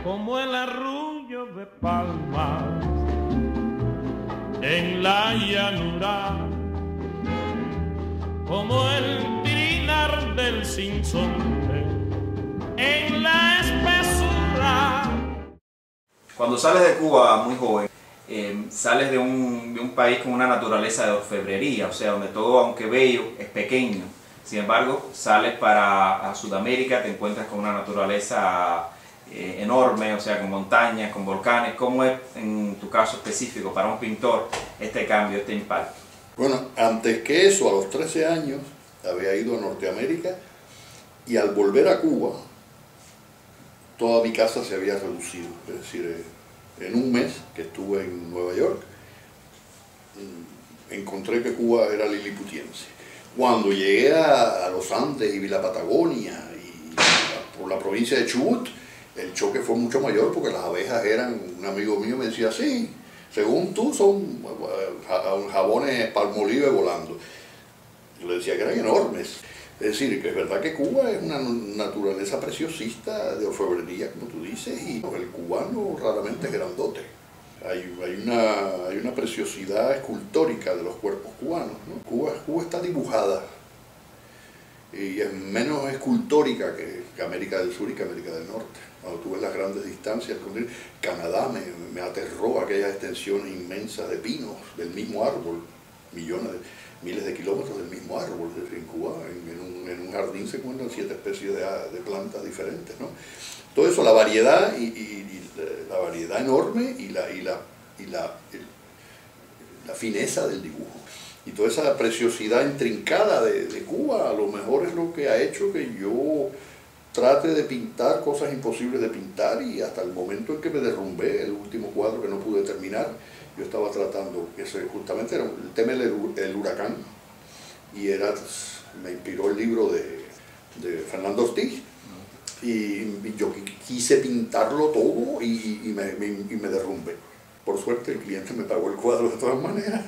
como el arrullo de palmas en la llanura, como el tirinar del sinsonte en la espesura. Cuando sales de Cuba muy joven, sales de un país con una naturaleza de orfebrería, o sea, donde todo, aunque bello, es pequeño. Sin embargo, sales para Sudamérica, te encuentras con una naturaleza enorme, o sea, con montañas, con volcanes. ¿Cómo es, en tu caso específico, para un pintor, este cambio, este impacto? Bueno, antes que eso, a los 13 años, había ido a Norteamérica y al volver a Cuba, toda mi casa se había reducido. Es decir, en un mes que estuve en Nueva York, encontré que Cuba era liliputiense. Cuando llegué a los Andes y vi la Patagonia y por la provincia de Chubut, el choque fue mucho mayor porque las abejas eran, un amigo mío me decía, sí, según tú son jabones Palmolive volando. Yo le decía que eran enormes. Es decir, que es verdad que Cuba es una naturaleza preciosista de orfebrería, como tú dices, y el cubano raramente es grandote. Hay una preciosidad escultórica de los cuerpos cubanos, ¿no? Cuba está dibujada y es menos escultórica que América del Sur y que América del Norte. Cuando tú ves las grandes distancias, Canadá me aterró aquellas extensiones inmensas de pinos del mismo árbol, miles de kilómetros del mismo árbol. Es decir, en Cuba, en un jardín se encuentran 7 especies de plantas diferentes, ¿no? Todo eso, la variedad la variedad enorme y la fineza del dibujo. Y toda esa preciosidad intrincada de Cuba, a lo mejor es lo que ha hecho que yo trate de pintar cosas imposibles de pintar, y hasta el momento en que me derrumbé, el último cuadro que no pude terminar, yo estaba tratando, justamente era el tema del huracán, y me inspiró el libro de Fernando Ortiz, y yo quise pintarlo todo y me derrumbé. Por suerte el cliente me pagó el cuadro de todas maneras.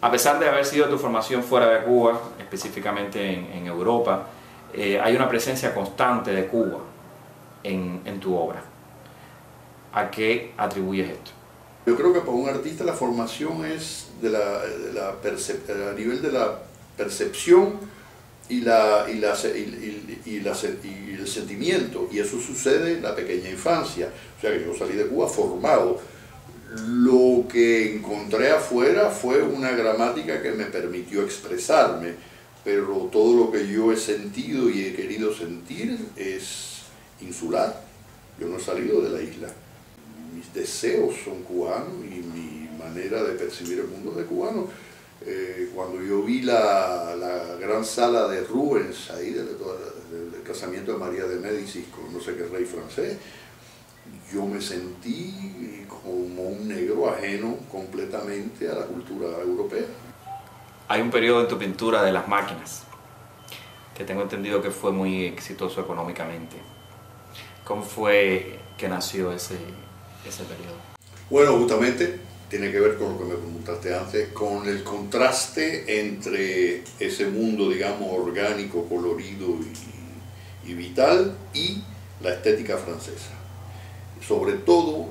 A pesar de haber sido tu formación fuera de Cuba, específicamente en Europa, hay una presencia constante de Cuba en tu obra. ¿A qué atribuyes esto? Yo creo que para un artista la formación es a nivel de la percepción y el sentimiento, y eso sucede en la pequeña infancia. O sea que yo salí de Cuba formado. Lo que encontré afuera fue una gramática que me permitió expresarme, pero todo lo que yo he sentido y he querido sentir es insular. Yo no he salido de la isla. Mis deseos son cubanos y mi manera de percibir el mundo es de cubano. Cuando yo vi la gran sala de Rubens, ahí del casamiento de María de Médicis con no sé qué rey francés, yo me sentí como un negro ajeno completamente a la cultura europea. Hay un periodo en tu pintura de las máquinas, que tengo entendido que fue muy exitoso económicamente. ¿Cómo fue que nació ese periodo? Bueno, justamente tiene que ver con lo que me preguntaste antes, con el contraste entre ese mundo, digamos, orgánico, colorido y vital, y la estética francesa. Sobre todo,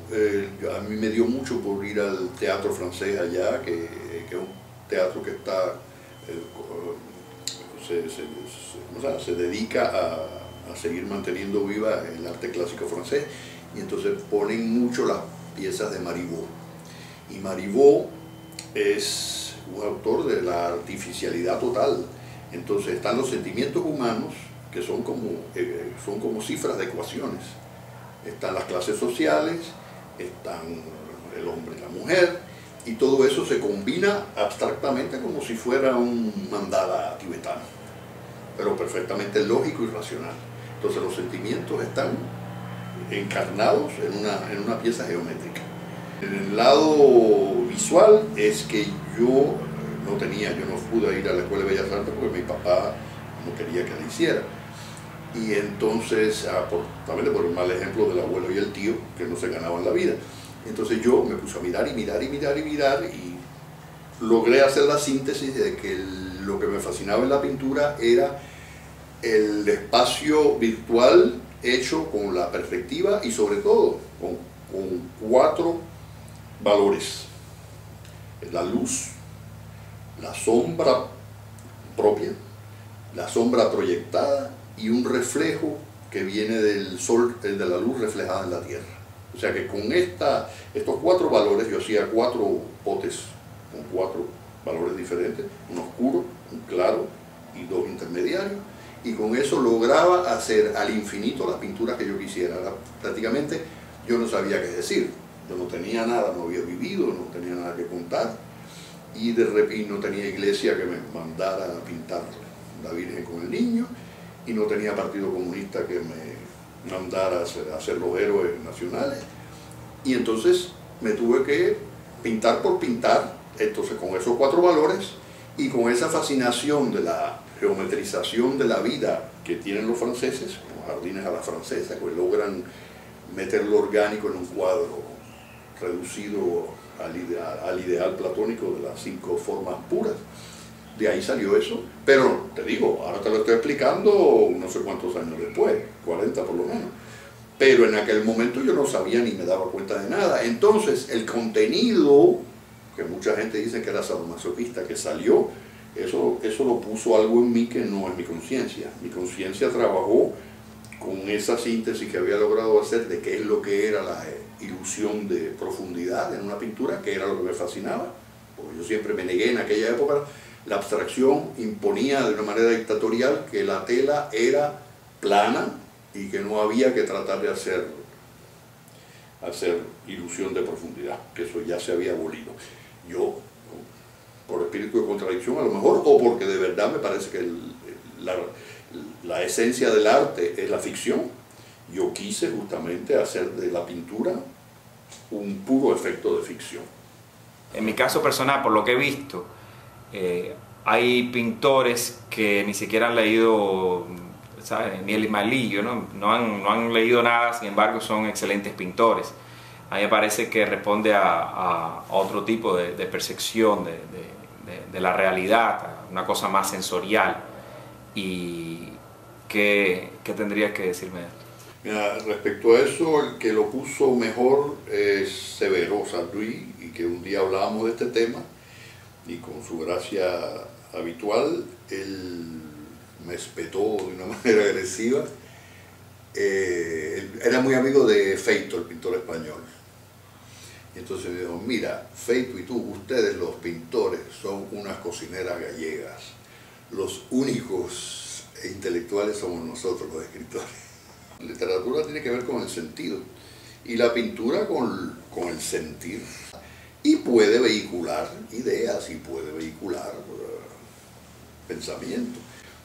a mí me dio mucho por ir al teatro francés allá, que es un teatro que está, se dedica a seguir manteniendo viva el arte clásico francés, y entonces ponen mucho las piezas de Marivaux. Y Marivaux es un autor de la artificialidad total. Entonces están los sentimientos humanos, que son como cifras de ecuaciones. Están las clases sociales, están el hombre y la mujer, y todo eso se combina abstractamente como si fuera un mandala tibetano, pero perfectamente lógico y racional. Entonces los sentimientos están encarnados en una pieza geométrica. En el lado visual es que yo no pude ir a la Escuela de Bellas Artes porque mi papá no quería que la hiciera. Y entonces, también por el mal ejemplo del abuelo y el tío, que no se ganaban la vida. Entonces yo me puse a mirar y mirar y mirar y mirar, y logré hacer la síntesis de que lo que me fascinaba en la pintura era el espacio virtual hecho con la perspectiva y sobre todo con 4 valores: la luz, la sombra propia, la sombra proyectada y un reflejo que viene del sol, el de la luz reflejada en la tierra. O sea que con estos 4 valores yo hacía 4 potes con 4 valores diferentes, un oscuro, un claro y 2 intermediarios, y con eso lograba hacer al infinito la pintura que yo quisiera. Prácticamente yo no sabía qué decir, yo no tenía nada, no había vivido, no tenía nada que contar, y no tenía iglesia que me mandara a pintar la Virgen con el niño, y no tenía partido comunista que me mandara a ser los héroes nacionales, y entonces me tuve que pintar por pintar, entonces con esos 4 valores y con esa fascinación de la geometrización de la vida que tienen los franceses, los jardines a la francesa, que logran meter lo orgánico en un cuadro reducido al ideal platónico de las 5 formas puras. De ahí salió eso, pero te digo, ahora te lo estoy explicando no sé cuántos años después, 40 por lo menos, pero en aquel momento yo no sabía ni me daba cuenta de nada. Entonces el contenido, que mucha gente dice que era sadomasoquista, que salió, eso lo puso algo en mí que no es mi conciencia. Mi conciencia trabajó con esa síntesis que había logrado hacer de qué es lo que era la ilusión de profundidad en una pintura, que era lo que me fascinaba, porque yo siempre me negué en aquella época. La abstracción imponía de una manera dictatorial que la tela era plana y que no había que tratar de hacer ilusión de profundidad, que eso ya se había abolido. Yo, por espíritu de contradicción a lo mejor, o porque de verdad me parece que la esencia del arte es la ficción, yo quise justamente hacer de la pintura un puro efecto de ficción. En mi caso personal, por lo que he visto, hay pintores que ni siquiera han leído, ¿sabes?, ni el Malillo, no han leído nada, sin embargo son excelentes pintores. A mí me parece que responde a otro tipo de percepción de la realidad, a una cosa más sensorial. ¿Y qué tendrías que decirme de esto? Mira, respecto a eso, el que lo puso mejor es Severo Sanduí, y que un día hablábamos de este tema, y con su gracia habitual, él me espetó de una manera agresiva. Él era muy amigo de Feito, el pintor español. Y entonces me dijo: mira, Feito y tú, ustedes los pintores, son unas cocineras gallegas. Los únicos intelectuales somos nosotros, los escritores. La literatura tiene que ver con el sentido, y la pintura con el sentir. Y puede vehicular ideas, y puede vehicular pensamientos,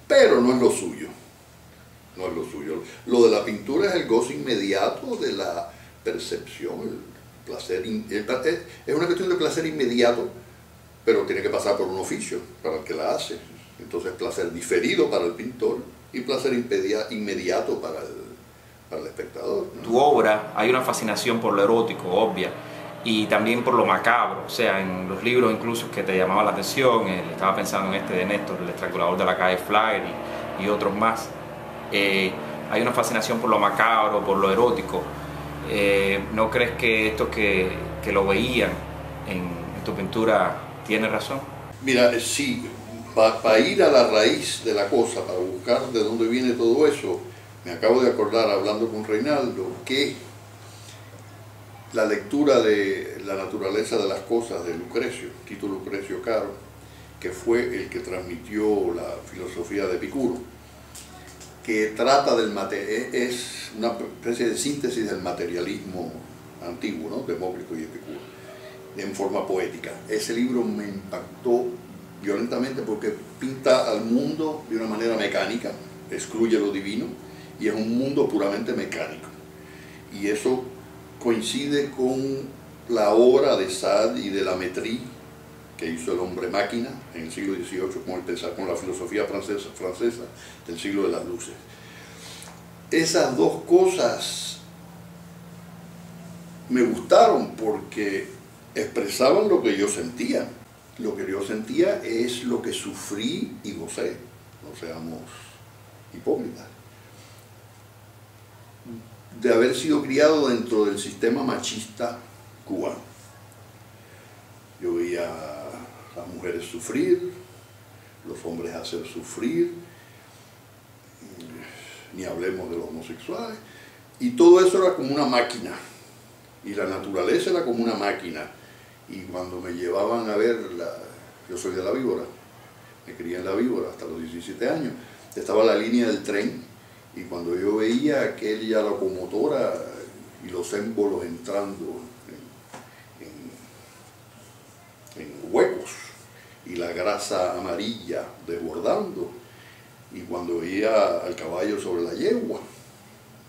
pero no es lo suyo. No es lo suyo. Lo de la pintura es el gozo inmediato de la percepción, el placer. Es una cuestión de placer inmediato, pero tiene que pasar por un oficio para el que la hace. Entonces, placer diferido para el pintor y placer inmediato para el espectador, ¿no? Tu obra, hay una fascinación por lo erótico, obvia, y también por lo macabro. O sea, en los libros incluso que te llamaban la atención, estaba pensando en este de Néstor, El estrangulador de la calle Flyer, y otros más. Hay una fascinación por lo macabro, por lo erótico. ¿No crees que esto que lo veían en tu pintura tiene razón? Mira, sí, para ir a la raíz de la cosa, para buscar de dónde viene todo eso, me acabo de acordar, hablando con Reinaldo, que la lectura de La naturaleza de las cosas de Lucrecio, Tito Lucrecio Caro, que fue el que transmitió la filosofía de Epicuro, que trata es una especie de síntesis del materialismo antiguo, ¿no?, Demócrito y Epicuro, en forma poética. Ese libro me impactó violentamente porque pinta al mundo de una manera mecánica, excluye lo divino, y es un mundo puramente mecánico. Y eso coincide con la obra de Sade y de Lamétrie, que hizo el hombre máquina en el siglo XVIII con la filosofía francesa del siglo de las luces. Esas dos cosas me gustaron porque expresaban lo que yo sentía. Lo que yo sentía es lo que sufrí y gocé, no seamos hipócritas. de haber sido criado dentro del sistema machista cubano. Yo veía a las mujeres sufrir, los hombres hacer sufrir, ni hablemos de los homosexuales, y todo eso era como una máquina, y la naturaleza era como una máquina. Y cuando me llevaban a ver, yo soy de La Víbora, me crié en La Víbora hasta los 17 años, estaba la línea del tren, y cuando yo veía aquella locomotora y los émbolos entrando en huecos, y la grasa amarilla desbordando, y cuando veía al caballo sobre la yegua,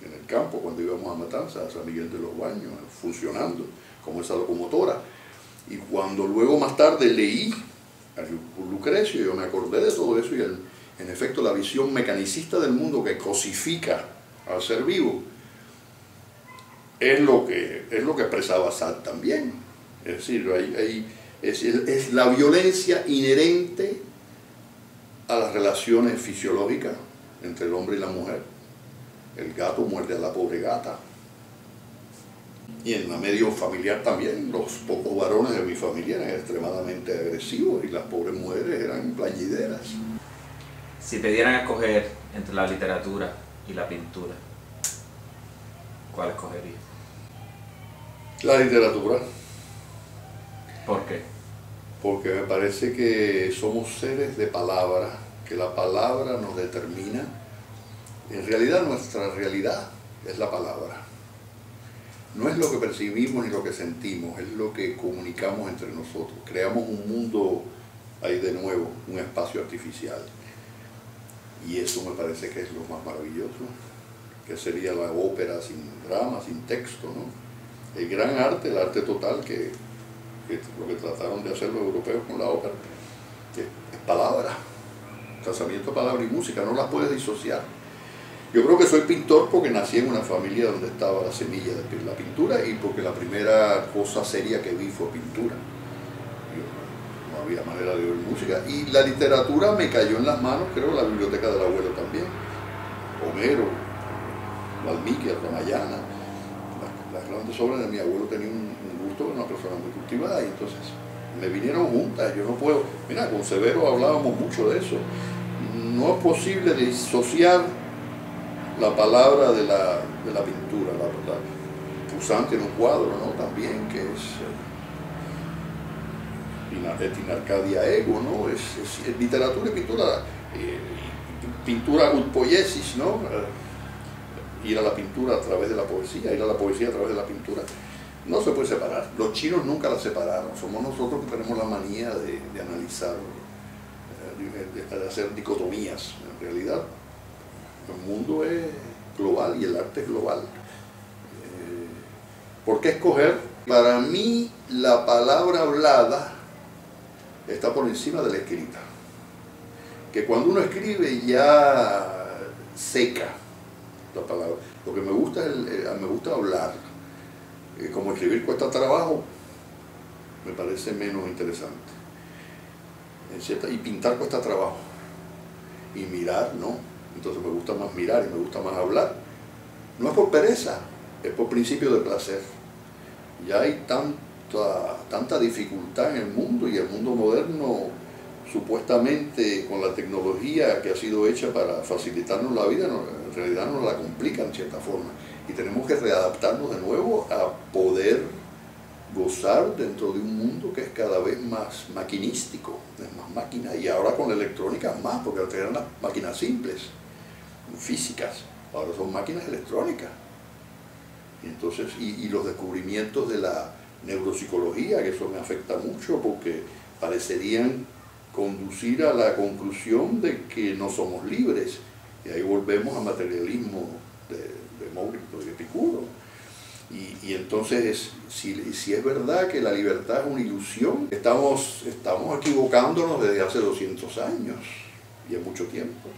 en el campo, cuando íbamos a Matanzas, a San Miguel de los Baños, funcionando como esa locomotora, y cuando luego más tarde leí a Lucrecio, yo me acordé de todo eso, y en efecto la visión mecanicista del mundo que cosifica al ser vivo es lo que expresaba Sartre también. Es decir, es la violencia inherente a las relaciones fisiológicas entre el hombre y la mujer. El gato muerde a la pobre gata. Y en la medio familiar también, los pocos varones de mi familia eran extremadamente agresivos y las pobres mujeres eran plañideras. Si te dieran a escoger entre la literatura y la pintura, ¿cuál escogerías? La literatura. ¿Por qué? Porque me parece que somos seres de palabra, que la palabra nos determina. En realidad nuestra realidad es la palabra. No es lo que percibimos ni lo que sentimos, es lo que comunicamos entre nosotros. Creamos un mundo, ahí de nuevo, un espacio artificial. Y eso me parece que es lo más maravilloso, que sería la ópera sin drama, sin texto, ¿no? El gran arte, el arte total, que lo que trataron de hacer los europeos con la ópera, que es palabra, casamiento, palabra y música, no las puedes disociar. Yo creo que soy pintor porque nací en una familia donde estaba la semilla de la pintura y porque la primera cosa seria que vi fue pintura. No había manera de oír música. Y la literatura me cayó en las manos, creo, la biblioteca del abuelo también. Homero, Valmiki, Ramayana, las grandes obras de mi abuelo tenían un gusto de una persona muy cultivada y entonces me vinieron juntas. Yo no puedo, mira, con Severo hablábamos mucho de eso. No es posible disociar la palabra de la pintura, la pulsante en un cuadro, ¿no? También, que es Arcadia Ego, ¿no? Es literatura y pintura, pintura ut poiesis, ¿no? Ir a la pintura a través de la poesía, ir a la poesía a través de la pintura. No se puede separar. Los chinos nunca la separaron. Somos nosotros que tenemos la manía de analizar, de hacer dicotomías. En realidad, el mundo es global y el arte es global. ¿Por qué escoger? Para mí, la palabra hablada está por encima de la escrita. Que cuando uno escribe ya seca la palabra. Lo que me gusta es me gusta hablar. Como escribir cuesta trabajo, me parece menos interesante. Y pintar cuesta trabajo. Y mirar, no. Entonces me gusta más mirar y me gusta más hablar. No es por pereza, es por principio de placer. Ya hay tanta dificultad en el mundo y el mundo moderno, supuestamente con la tecnología que ha sido hecha para facilitarnos la vida, en realidad nos la complica en cierta forma. Y tenemos que readaptarnos de nuevo a poder gozar dentro de un mundo que es cada vez más maquinístico, es más máquina. Y ahora con la electrónica más, porque antes eran las máquinas simples, físicas, ahora son máquinas electrónicas. Y entonces, y los descubrimientos de la neuropsicología, que eso me afecta mucho porque parecerían conducir a la conclusión de que no somos libres. Y ahí volvemos al materialismo de Demócrito y Epicuro. Y entonces, si es verdad que la libertad es una ilusión, estamos equivocándonos desde hace 200 años, y es mucho tiempo.